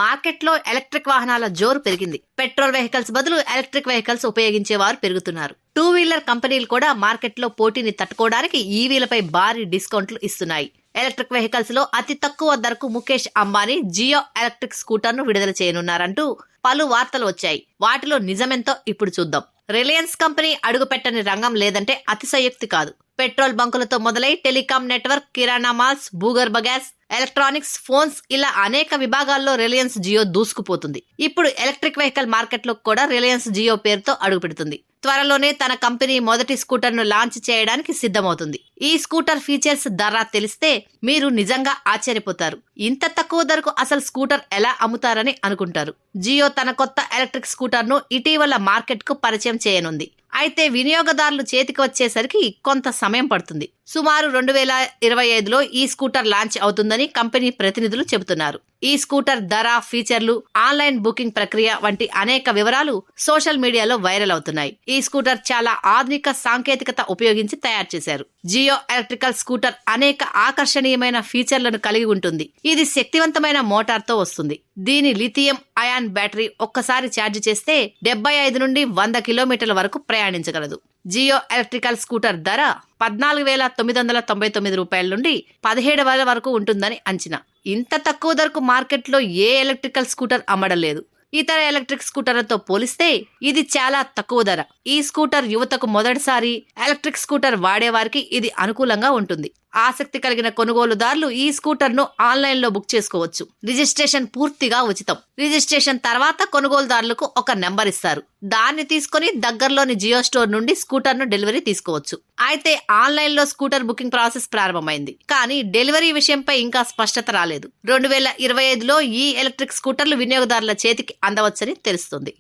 మార్కెట్లో ఎలక్ట్రిక్ వాహనాల జోరు పెరిగింది. పెట్రోల్ వెహికల్స్ బదులు ఎలక్ట్రిక్ వెహికల్స్ ఉపయోగించే వారు పెరుగుతున్నారు. 2-వీలర్ కంపెనీలు కూడా మార్కెట్లో పోటీని తట్టుకోవడానికి ఈవీలపై భారీ డిస్కౌంట్లు ఇస్తున్నాయి. ఎలక్ట్రిక్ వెహికల్స్ లో అతి తక్కువ ధరకు ముఖేష్ అంబానీ జియో ఎలక్ట్రిక్ స్కూటర్ ను విడుదల చేయనున్నారంటూ పలు వార్తలు వచ్చాయి. వాటిలో నిజమెంతో ఇప్పుడు చూద్దాం. రిలయన్స్ కంపెనీ అడుగుపెట్టని రంగం లేదంటే అతిశయోక్తి కాదు. పెట్రోల్ బంకులతో మొదలై టెలికాం నెట్వర్క్, కిరాణా మాల్స్, భూగర్భ గ్యాస్, ఎలక్ట్రానిక్స్, ఫోన్స్ ఇలా అనేక విభాగాల్లో రిలయన్స్ జియో దూసుకుపోతుంది. ఇప్పుడు ఎలక్ట్రిక్ వెహికల్ మార్కెట్ లో కూడా రిలయన్స్ జియో పేరుతో అడుగుపెడుతుంది. త్వరలోనే తన కంపెనీ మొదటి స్కూటర్ ను లాంచ్ చేయడానికి సిద్ధమవుతుంది. ఈ స్కూటర్ ఫీచర్స్ ధర తెలిస్తే మీరు నిజంగా ఆశ్చర్యపోతారు. ఇంత తక్కువ ధరకు అసలు స్కూటర్ ఎలా అమ్ముతారని అనుకుంటారు. జియో తన కొత్త ఎలక్ట్రిక్ స్కూటర్ ను ఇటీవల మార్కెట్ కు పరిచయం చేయనుంది. అయితే వినియోగదారులు చేతికి వచ్చేసరికి కొంత సమయం పడుతుంది. సుమారు 2025లో ఈ స్కూటర్ లాంచ్ అవుతుందని కంపెనీ ప్రతినిధులు చెబుతున్నారు. ఈ స్కూటర్ ధర, ఫీచర్లు, ఆన్లైన్ బుకింగ్ ప్రక్రియ వంటి అనేక వివరాలు సోషల్ మీడియాలో వైరల్ అవుతున్నాయి. ఈ స్కూటర్ చాలా ఆధునిక సాంకేతికత ఉపయోగించి తయారు చేశారు. జియో ఎలక్ట్రికల్ స్కూటర్ అనేక ఆకర్షణీయమైన ఫీచర్లను కలిగి ఉంటుంది. ఇది శక్తివంతమైన మోటార్తో వస్తుంది. దీని లిథియం అయాన్ బ్యాటరీ ఒక్కసారి ఛార్జ్ చేస్తే 75 నుండి 100 కిలోమీటర్ల వరకు ప్రయాణించగలదు. జియో ఎలక్ట్రికల్ స్కూటర్ ధర 14,999 రూపాయల నుండి 17,000 వరకు ఉంటుందని అంచనా. ఇంత తక్కువ ధరకు మార్కెట్లో ఏ ఎలక్ట్రికల్ స్కూటర్ అమ్మడం లేదు. ఇతర ఎలక్ట్రిక్ స్కూటర్లతో పోలిస్తే ఇది చాలా తక్కువ ధర. ఈ స్కూటర్ యువతకు మొదటిసారి ఎలక్ట్రిక్ స్కూటర్ వాడేవారికి ఇది అనుకూలంగా ఉంటుంది. ఆసక్తి కలిగిన కొనుగోలుదారులు ఈ స్కూటర్ ను ఆన్లైన్ లో బుక్ చేసుకోవచ్చు. రిజిస్ట్రేషన్ పూర్తిగా ఉచితం. రిజిస్ట్రేషన్ తర్వాత కొనుగోలుదారులకు ఒక నెంబర్ ఇస్తారు. దాన్ని తీసుకుని దగ్గరలోని జియో స్టోర్ నుండి స్కూటర్ ను డెలివరీ తీసుకోవచ్చు. అయితే ఆన్లైన్ లో స్కూటర్ బుకింగ్ ప్రాసెస్ ప్రారంభమైంది. కానీ డెలివరీ విషయంపై ఇంకా స్పష్టత రాలేదు. 2025లో ఈ ఎలక్ట్రిక్ స్కూటర్లు వినియోగదారుల చేతికి అందవచ్చని తెలుస్తుంది.